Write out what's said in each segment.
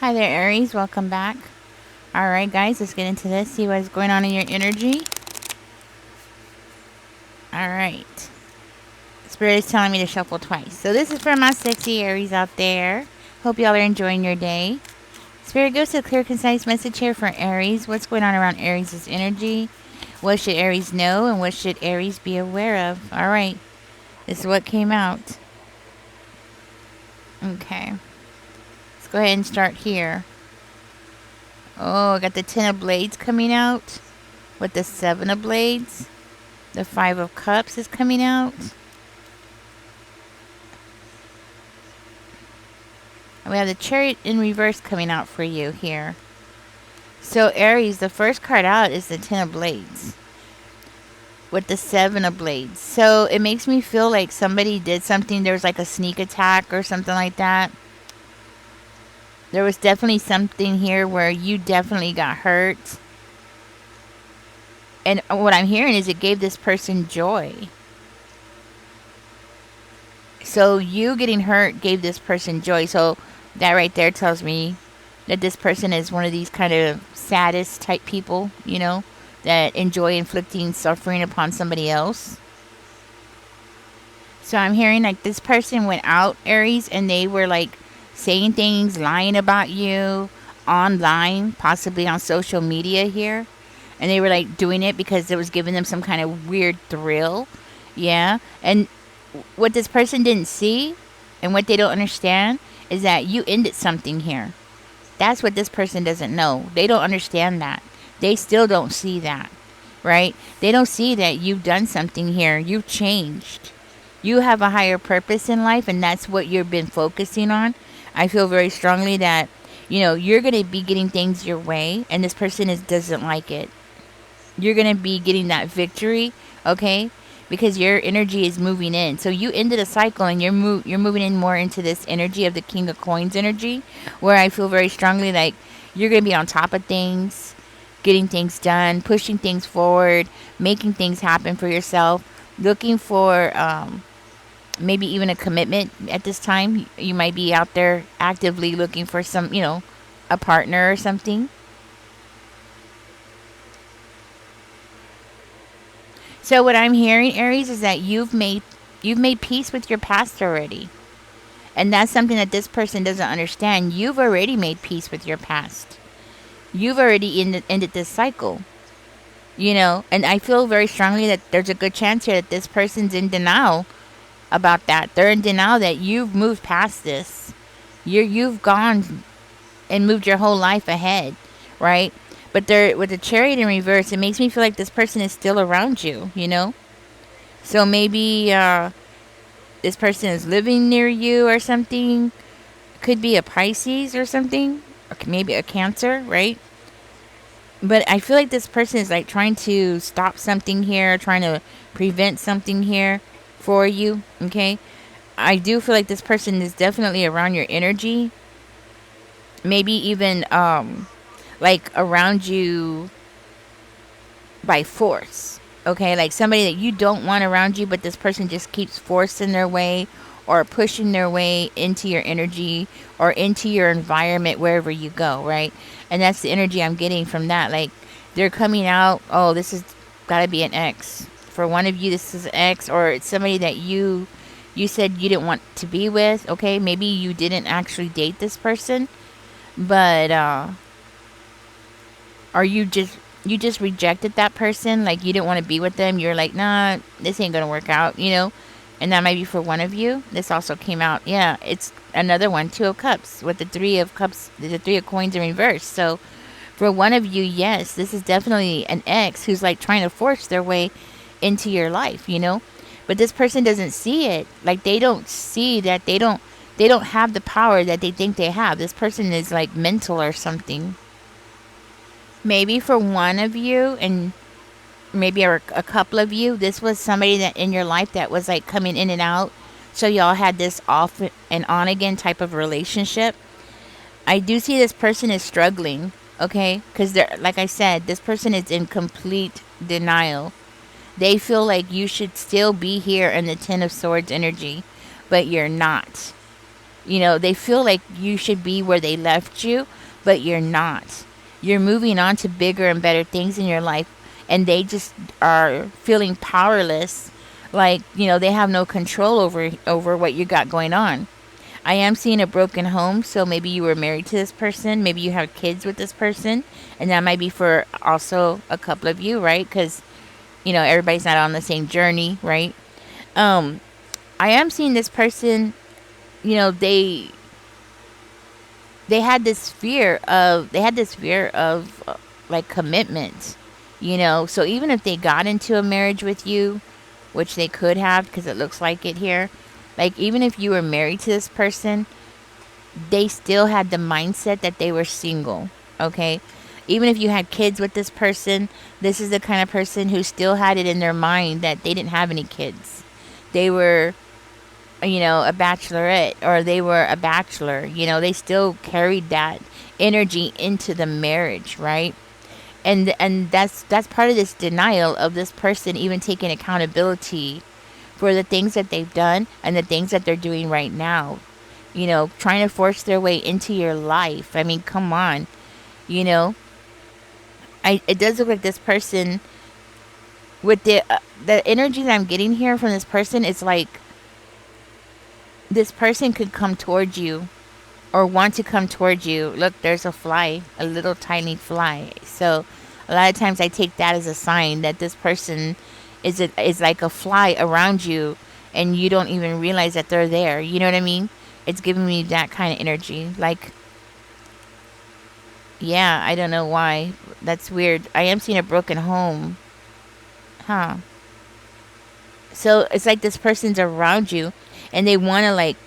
Hi there, Aries. Welcome back. All right, guys, let's get into this. See what's going on in your energy. All right. Spirit is telling me to shuffle twice. So this is for my sexy Aries out there. Hope y'all are enjoying your day. Spirit goes to a clear, concise message here for Aries. What's going on around Aries' energy? What should Aries know and what should Aries be aware of? All right. This is what came out. Okay. Let's go ahead and start here. Oh, I got the 10 of Blades coming out with the 7 of Blades. The 5 of Cups is coming out. And we have the Chariot in reverse coming out for you here. So Aries, the first card out is the 10 of Blades with the 7 of Blades. So it makes me feel like somebody did something. There was like a sneak attack or something like that. There was definitely something here where you definitely got hurt. And what I'm hearing is it gave this person joy. So you getting hurt gave this person joy. So that right there tells me that this person is one of these kind of sadist type people, you know, that enjoy inflicting suffering upon somebody else. So I'm hearing like this person went out, Aries, and they were like saying things, lying about you online, possibly on social media here. And they were like doing it because it was giving them some kind of weird thrill. Yeah. And what this person didn't see and what they don't understand is that you ended something here. That's what this person doesn't know. They don't understand that. They still don't see that, right? They don't see that you've done something here. You've changed. You have a higher purpose in life, and that's what you've been focusing on. I feel very strongly that, you know, you're going to be getting things your way, and this person doesn't like it. You're going to be getting that victory, okay? Because your energy is moving in. So you ended a cycle and you're moving in more into this energy of the King of Coins energy, where I feel very strongly like you're going to be on top of things, getting things done, pushing things forward, making things happen for yourself, looking for maybe even a commitment at this time. You might be out there actively looking for some, you know, a partner or something. So what I'm hearing, Aries, is that you've made peace with your past already. And that's something that this person doesn't understand. You've already made peace with your past. You've already ended this cycle. You know, and I feel very strongly that there's a good chance here that this person's in denial about that. They're in denial that you've moved past this. You've gone and moved your whole life ahead, right? But they're with the Chariot in reverse, it makes me feel like this person is still around you, you know? So maybe this person is living near you or something. Could be a Pisces or something. Or maybe a Cancer, right? But I feel like this person is like trying to stop something here, trying to prevent something here for you, okay? I do feel like this person is definitely around your energy. Maybe even like around you by force, okay? Like somebody that you don't want around you, but this person just keeps forcing their way or pushing their way into your energy or into your environment wherever you go, right? And that's the energy I'm getting from that. Like they're coming out, oh, this has got to be an ex. For one of you, this is an ex, or it's somebody that you said you didn't want to be with, okay? Maybe you didn't actually date this person, but or you just rejected that person, like you didn't want to be with them. You're like, nah, this ain't gonna work out, you know. And that might be for one of you. This also came out, yeah, it's another one, 2 of Cups with the 3 of Cups, the 3 of Coins in reverse. So for one of you, yes, this is definitely an ex who's like trying to force their way into your life, you know. But this person doesn't see it. Like they don't see that they don't have the power that they think they have. This person is like mental or something. Maybe for one of you, and maybe a couple of you, this was somebody that in your life that was like coming in and out. So y'all had this off and on again type of relationship. I do see this person is struggling, okay? Because they're, like I said, this person is in complete denial. They feel like you should still be here in the 10 of Swords energy, but you're not. You know, they feel like you should be where they left you, but you're not. You're moving on to bigger and better things in your life, and they just are feeling powerless. Like, you know, they have no control over what you got going on. I am seeing a broken home, so maybe you were married to this person, maybe you have kids with this person, and that might be for also a couple of you, right? Because, you know, everybody's not on the same journey, right? Um, I am seeing this person, you know, they had this fear of like commitment, you know. So even if they got into a marriage with you, which they could have because it looks like it here, like even if you were married to this person, they still had the mindset that they were single, okay? Even if you had kids with this person, this is the kind of person who still had it in their mind that they didn't have any kids. They were, you know, a bachelorette or they were a bachelor. You know, they still carried that energy into the marriage, right? And that's part of this denial of this person even taking accountability for the things that they've done and the things that they're doing right now. You know, trying to force their way into your life. I mean, come on. You know, it does look like this person with the energy that I'm getting here from this person is like this person could come towards you or want to come towards you. Look, there's a fly, a little tiny fly. So a lot of times I take that as a sign that this person is like a fly around you and you don't even realize that they're there. You know what I mean? It's giving me that kind of energy. Like, yeah, I don't know why. That's weird. I am seeing a broken home. Huh. So it's like this person's around you and they want to like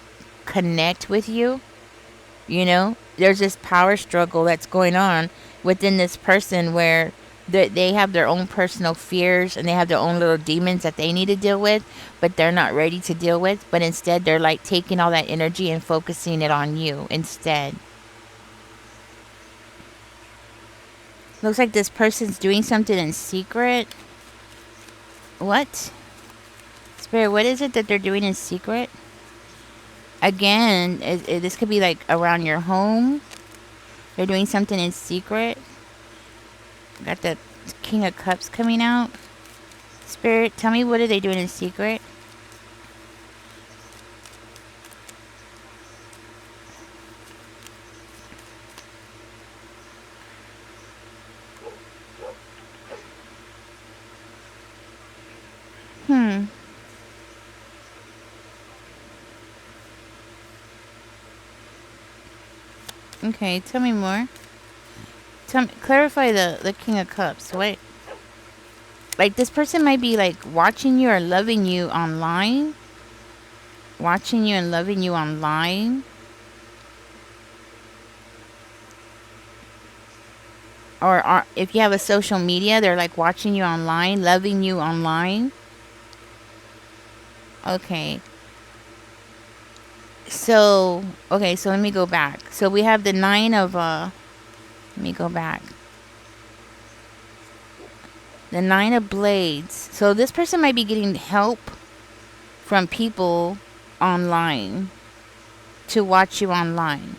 connect with you. You know, there's this power struggle that's going on within this person where they have their own personal fears and they have their own little demons that they need to deal with, but they're not ready to deal with. But instead, they're like taking all that energy and focusing it on you instead. Looks like this person's doing something in secret. What? Spirit, what is it that they're doing in secret? Again, this could be like around your home. They're doing something in secret. Got the King of Cups coming out. Spirit, tell me, what are they doing in secret? Hmm. Okay, tell me more. Tell me, clarify the King of Cups. What? Like this person might be like watching you or loving you online. Watching you and loving you online. Or if you have a social media, they're like watching you online, loving you online. Okay. So, okay, so let me go back. So we have the nine of, let me go back. The nine of blades. So this person might be getting help from people online to watch you online.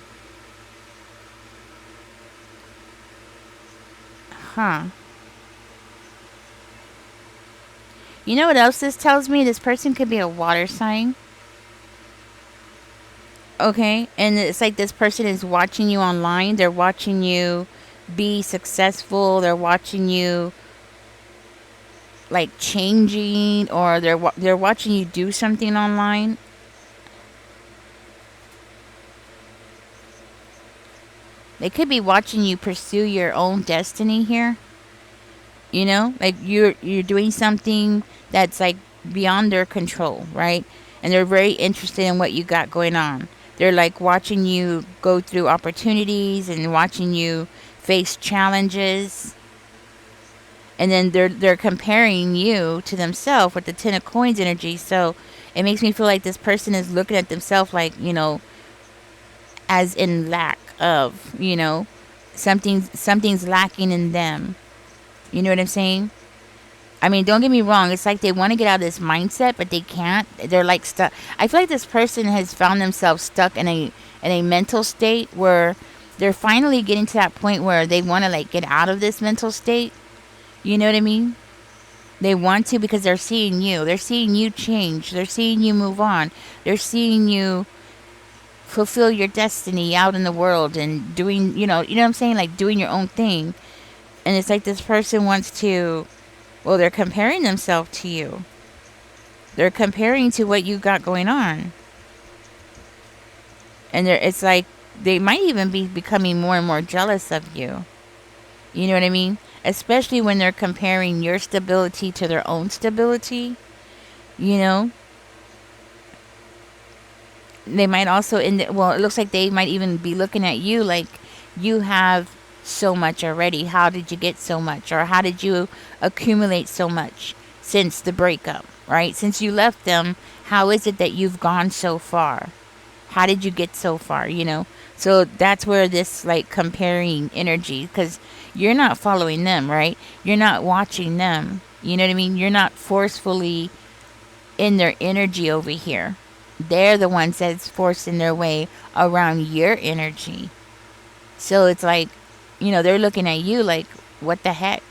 Huh. You know what else this tells me? This person could be a water sign. Okay, and it's like this person is watching you online. They're watching you be successful. They're watching you like changing, or they're watching you do something online. They could be watching you pursue your own destiny here. You know, like you're doing something that's like beyond their control, right? And they're very interested in what you got going on. They're like watching you go through opportunities and watching you face challenges. And then they're comparing you to themselves with the Ten of Coins energy. So it makes me feel like this person is looking at themselves like, you know, as in lack of, you know, something's lacking in them. You know what I'm saying? I mean, don't get me wrong. It's like they want to get out of this mindset, but they can't. They're like stuck. I feel like this person has found themselves stuck in a mental state where they're finally getting to that point where they want to like get out of this mental state. You know what I mean? They want to because they're seeing you. They're seeing you change. They're seeing you move on. They're seeing you fulfill your destiny out in the world and doing, you know what I'm saying? Like doing your own thing. And it's like this person wants to, well, they're comparing themselves to you. They're comparing to what you got going on. And it's like they might even be becoming more and more jealous of you. You know what I mean? Especially when they're comparing your stability to their own stability. You know? They might also, well, it looks like they might even be looking at you like you have so much already. How did you get so much? Or how did you accumulate so much since the breakup, right? Since you left them, how is it that you've gone so far? How did you get so far, you know? So that's where this like comparing energy, because you're not following them, right? You're not watching them. You know what I mean? You're not forcefully in their energy over here. They're the ones that's forcing their way around your energy. So it's like, they're looking at you like, what the heck?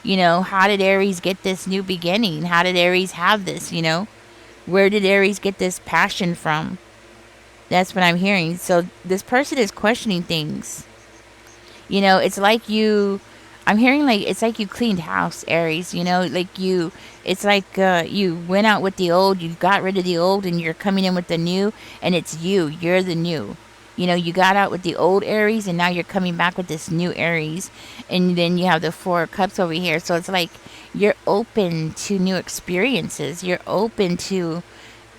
How did Aries get this new beginning? How did Aries have this, Where did Aries get this passion from? That's what I'm hearing. So this person is questioning things. It's like I'm hearing like it's like you cleaned house, Aries, like it's like you went out with the old, you got rid of the old and you're coming in with the new, and it's you're the new. You got out with the old Aries and now you're coming back with this new Aries, and then you have the 4 cups over here. So it's like you're open to new experiences. You're open to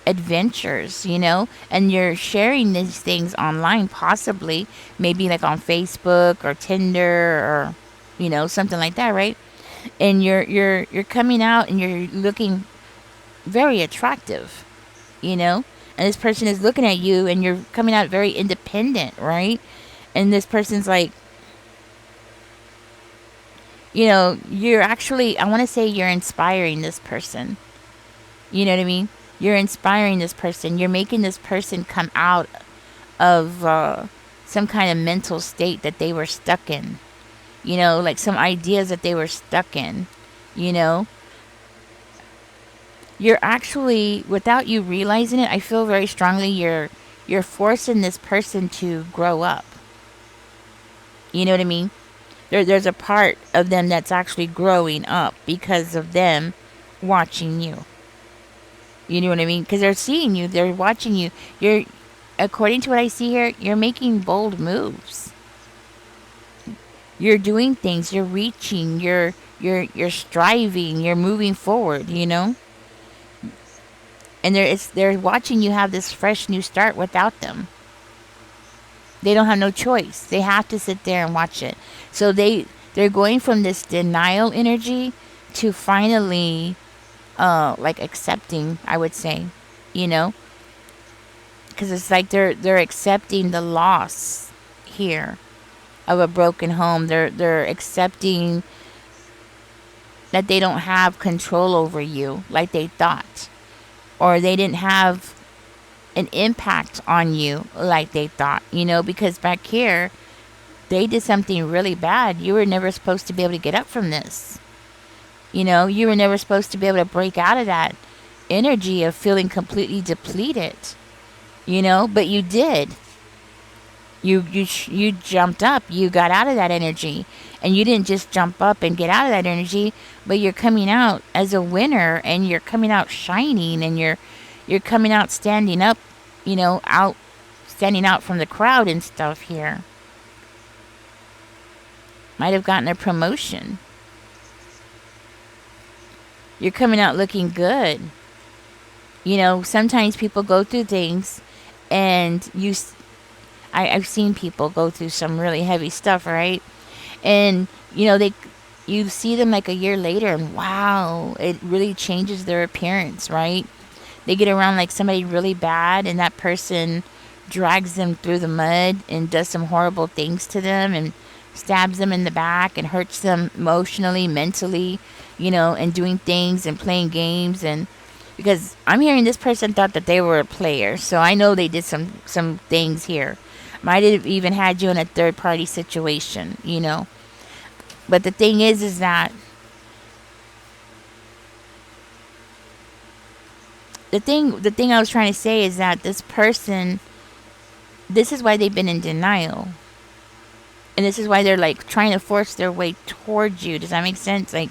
adventures, and you're sharing these things online, possibly maybe like on Facebook or Tinder or something like that, right? And you're coming out and you're looking very attractive, and this person is looking at you and you're coming out very independent, right? And this person's like, you're actually, I want to say you're inspiring this person. You know what I mean? You're inspiring this person. You're making this person come out of some kind of mental state that they were stuck in. Like some ideas that they were stuck in. You're actually, without you realizing it, I feel very strongly you're forcing this person to grow up. You know what I mean? There's a part of them that's actually growing up because of them watching you. You know what I mean? Because they're seeing you. They're watching you. According to what I see here, you're making bold moves. You're doing things. You're reaching. You're striving. You're moving forward, And they're watching you have this fresh new start without them. They don't have no choice. They have to sit there and watch it. So they're going from this denial energy to finally like accepting, I would say, because it's like they're accepting the loss here of a broken home. They're accepting that they don't have control over you like they thought, or they didn't have an impact on you like they thought, because back here they did something really bad. You were never supposed to be able to get up from this. You were never supposed to be able to break out of that energy of feeling completely depleted, but you did. You jumped up. You got out of that energy, and you didn't just jump up and get out of that energy, but you're coming out as a winner, and you're coming out shining, and you're coming out standing up, standing out from the crowd and stuff here. Might have gotten a promotion. You're coming out looking good. Sometimes people go through things and I've seen people go through some really heavy stuff, right? And, you see them like a year later and wow, it really changes their appearance, right? They get around like somebody really bad and that person drags them through the mud and does some horrible things to them and stabs them in the back and hurts them emotionally, mentally, and doing things and playing games. And because I'm hearing this person thought that they were a player, so I know they did some things here. Might have even had you in a third party situation. But the thing is that the thing I was trying to say is that this person, this is why they've been in denial. And this is why they're like trying to force their way towards you. Does that make sense? Like,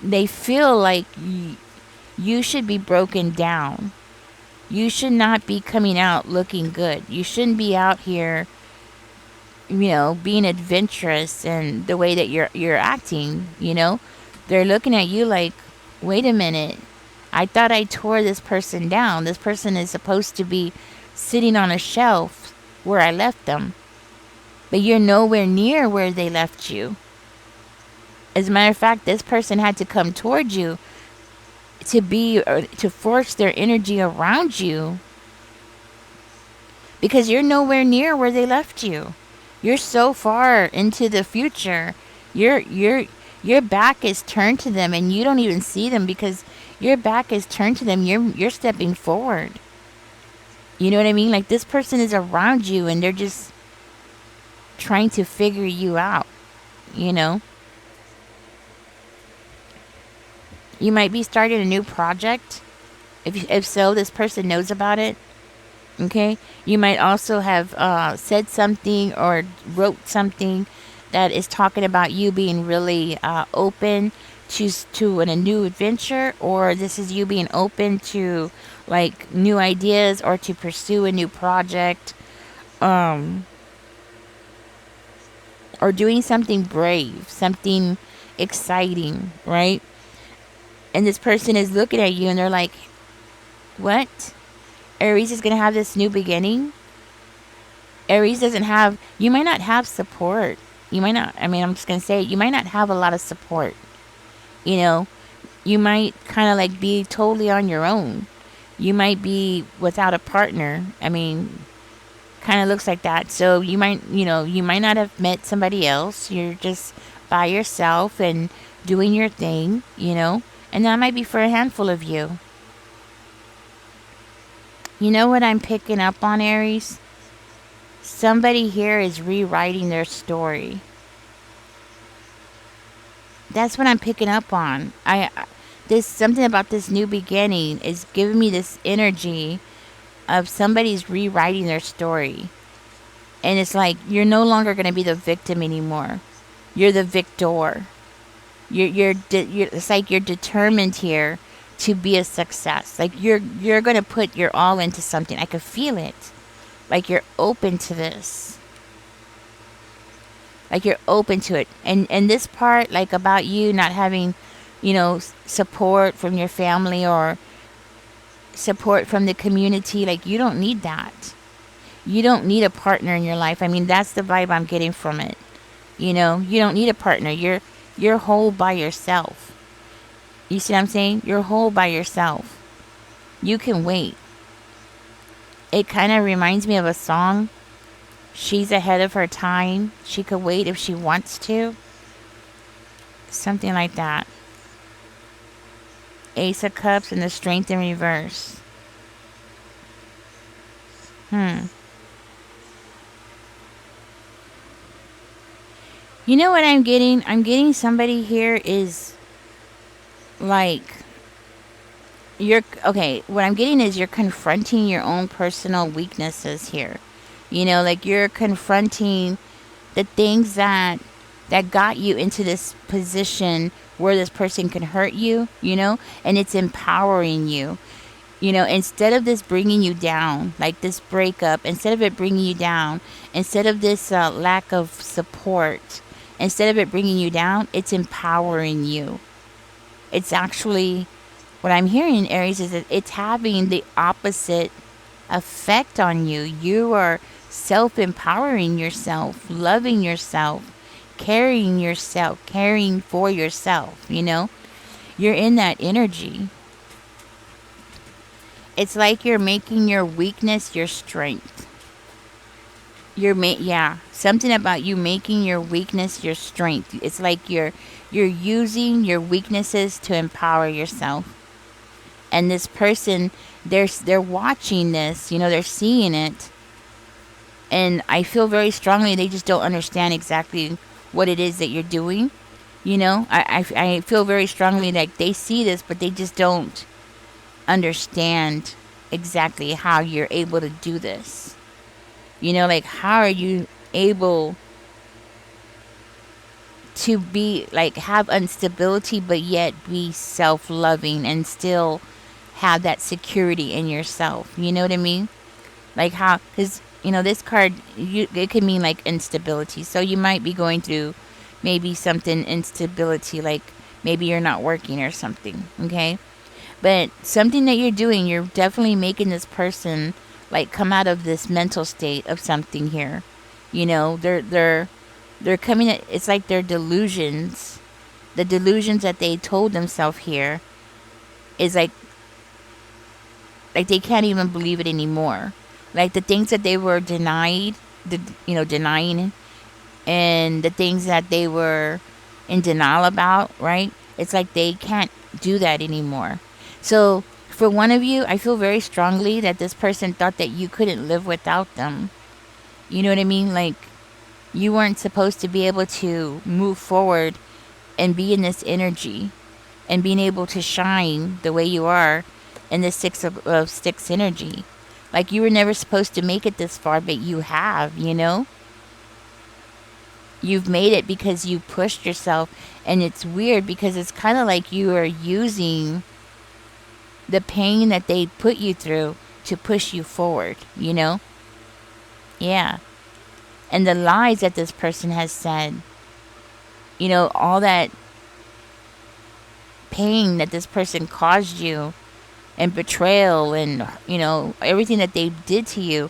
they feel like you should be broken down. You should not be coming out looking good. You shouldn't be out here, being adventurous and the way that you're acting. They're looking at you like, wait a minute. I thought I tore this person down. This person is supposed to be sitting on a shelf where I left them. But you're nowhere near where they left you. As a matter of fact, this person had to come towards you to force their energy around you, because you're nowhere near where they left you. You're so far into the future. Your back is turned to them, and you don't even see them because your back is turned to them. You're stepping forward. You know what I mean? Like, this person is around you and they're just trying to figure you out. You might be starting a new project. If so, this person knows about it. Okay? You might also have said something or wrote something that is talking about you being really open to a new adventure, or this is you being open to like new ideas or to pursue a new project, or doing something brave, something exciting, right? And this person is looking at you and they're like, what? Aries is going to have this new beginning? Aries doesn't have, you might not have support. You might not, I'm just going to say it, you might not have a lot of support. You might kind of like be totally on your own. You might be without a partner. Kind of looks like that. So you might not have met somebody else. You're just by yourself and doing your thing, and that might be for a handful of you. You know what I'm picking up on, Aries? Somebody here is rewriting their story. That's what I'm picking up on. This something about this new beginning is giving me this energy of somebody's rewriting their story. And it's like you're no longer going to be the victim anymore. You're the victor. It's like you're determined here to be a success. Like you're going to put your all into something. I could feel it. Like you're open to this. Like you're open to it. And this part, like about you not having, support from your family or support from the community, like you don't need that. You don't need a partner in your life. That's the vibe I'm getting from it. You don't need a partner. You're whole by yourself. You see what I'm saying? You're whole by yourself. You can wait. It kind of reminds me of a song. She's ahead of her time. She could wait if she wants to. Something like that. Ace of Cups and the Strength in reverse. You know what I'm getting? I'm getting somebody here is like what I'm getting is you're confronting your own personal weaknesses here. Like you're confronting the things that got you into this position where this person can hurt you, and it's empowering you. Instead of this bringing you down, like this breakup, instead of it bringing you down, instead of this lack of support, instead of it bringing you down, it's empowering you. It's actually, what I'm hearing, Aries, is that it's having the opposite effect on you. You are self-empowering yourself, loving yourself, caring for yourself, You're in that energy. It's like you're making your weakness your strength. Yeah, something about you making your weakness your strength. It's like you're using your weaknesses to empower yourself. And this person, they're watching this, they're seeing it, and I feel very strongly they just don't understand exactly what it is that you're doing. I feel very strongly that they see this, but they just don't understand exactly how you're able to do this. Like, how are you able to be like have instability but yet be self-loving and still have that security in yourself? You know what I mean? Like, how, because this card, it could mean like instability, so you might be going through maybe something instability, like maybe you're not working or something, okay? But something that you're doing, you're definitely making this person like come out of this mental state of something here. They're coming at, it's like their delusions, the delusions that they told themselves here is like they can't even believe it anymore. Like the things that they were denying, and the things that they were in denial about, right? It's like they can't do that anymore. So for one of you, I feel very strongly that this person thought that you couldn't live without them. You know what I mean? Like, you weren't supposed to be able to move forward and be in this energy and being able to shine the way you are in the of sticks energy. Like, you were never supposed to make it this far, but you have, You've made it because you pushed yourself. And it's weird because it's kind of like you are using the pain that they put you through to push you forward, Yeah. And the lies that this person has said, all that pain that this person caused you, and betrayal, and everything that they did to you,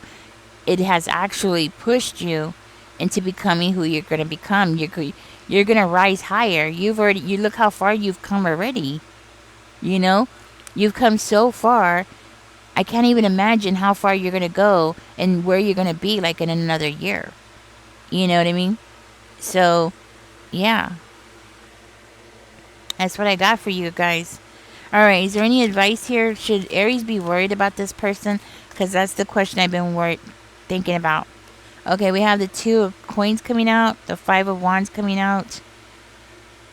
it has actually pushed you into becoming who you're going to become. You're going to rise higher. You look how far you've come already. You've come so far. I can't even imagine how far you're going to go and where you're going to be like in another year. You know what I mean? So, yeah. That's what I got for you guys. All right, is there any advice here? Should Aries be worried about this person? Because that's the question I've been thinking about. Okay, we have the 2 of coins coming out, the 5 of wands coming out,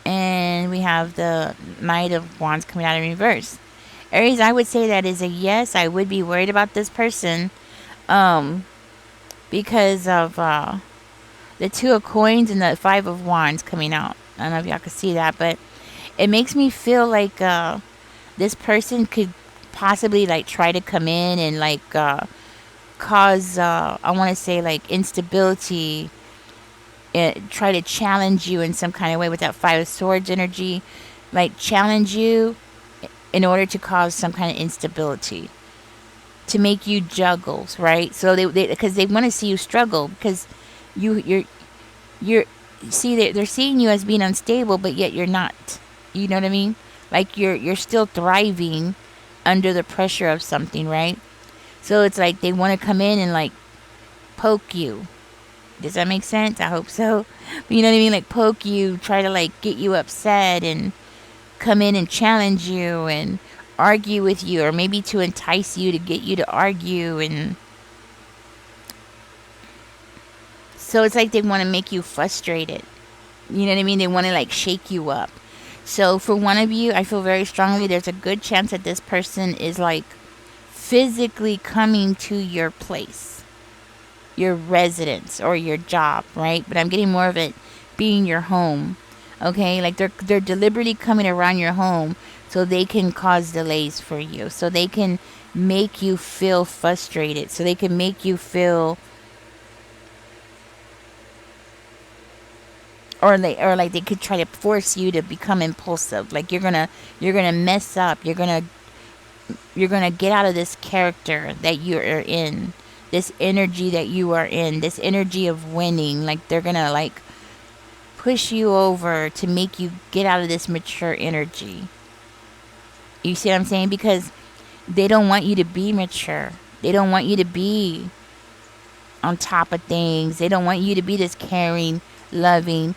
and we have the Knight of wands coming out in reverse. Aries, I would say that is a yes. I would be worried about this person, because of the 2 of coins and the 5 of wands coming out. I don't know if y'all can see that, but it makes me feel like this person could possibly like try to come in and like cause I want to say like instability, try to challenge you in some kind of way with that 5 of swords energy, like challenge you in order to cause some kind of instability, to make you juggle, right? So they because they want to see you struggle, because you're see, they're seeing you as being unstable, but yet you're not. You know what I mean? Like you're still thriving under the pressure of something, right? So it's like they want to come in and like poke you. Does that make sense? I hope so. But you know what I mean? Like poke you, try to like get you upset, and come in and challenge you and argue with you, or maybe to entice you to get you to argue. And so it's like they want to make you frustrated. You know what I mean? They want to like shake you up. So for one of you, I feel very strongly there's a good chance that this person is like physically coming to your place, your residence, or your job, right? But I'm getting more of it being your home. Okay, like they're deliberately coming around your home so they can cause delays for you, so they can make you feel frustrated, so they can make you feel, or like they could try to force you to become impulsive. Like you're gonna mess up. You're gonna get out of this character that you're in, this energy that you are in, this energy of winning. Like they're gonna like push you over to make you get out of this mature energy. You see what I'm saying? Because they don't want you to be mature. They don't want you to be on top of things. They don't want you to be this caring, loving,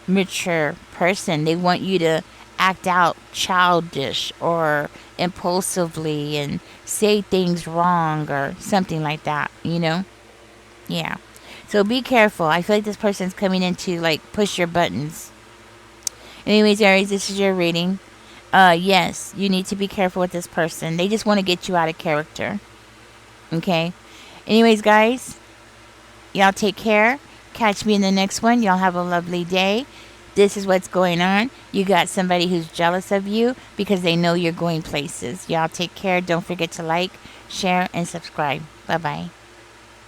mature person. They want you to act out childish or impulsively and say things wrong or something like that, you know? Yeah. So be careful. I feel like this person's coming in to like push your buttons. Anyways, Aries, this is your reading. Yes, you need to be careful with this person. They just want to get you out of character. Okay? Anyways, guys, y'all take care. Catch me in the next one. Y'all have a lovely day. This is what's going on. You got somebody who's jealous of you because they know you're going places. Y'all take care. Don't forget to like, share, and subscribe. Bye bye.